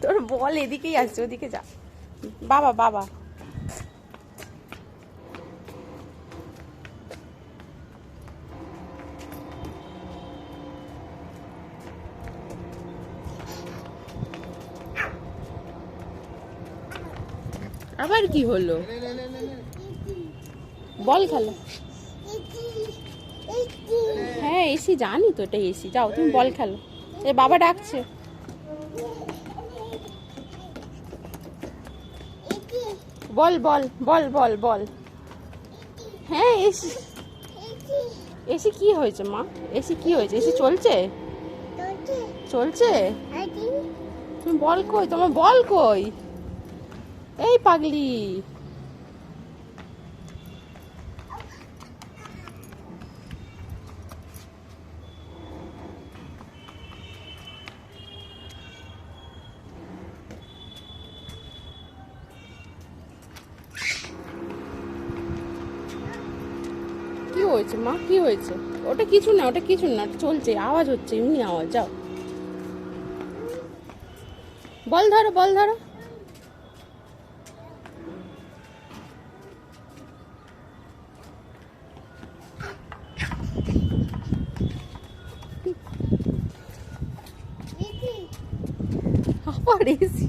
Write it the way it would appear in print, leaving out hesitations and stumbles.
তোর বল এদিকেই আসছে, ওদিকে যা। বাবা বাবা আবার কি হলো? বল খেলো। হ্যাঁ এসি, জানি তো এটা এসি। যাও তুমি বল খেলো। এ বাবা ডাকছে। বল বল বল বল বল। হ্যাঁ এসি। এসি কি হয়েছে মা? এসি কি হয়েছে? এসি চলছে? চলছে? তুমি বল কই? তোমার বল কই? এই পাগলি। কি হয়েছে মা? কি হয়েছে? ওটা কিছু না, ওটা কিছু না, চলছে, আওয়াজ হচ্ছে, এমনি আওয়াজ। যাও বল ধরো, বল ধরো। আবার এসি।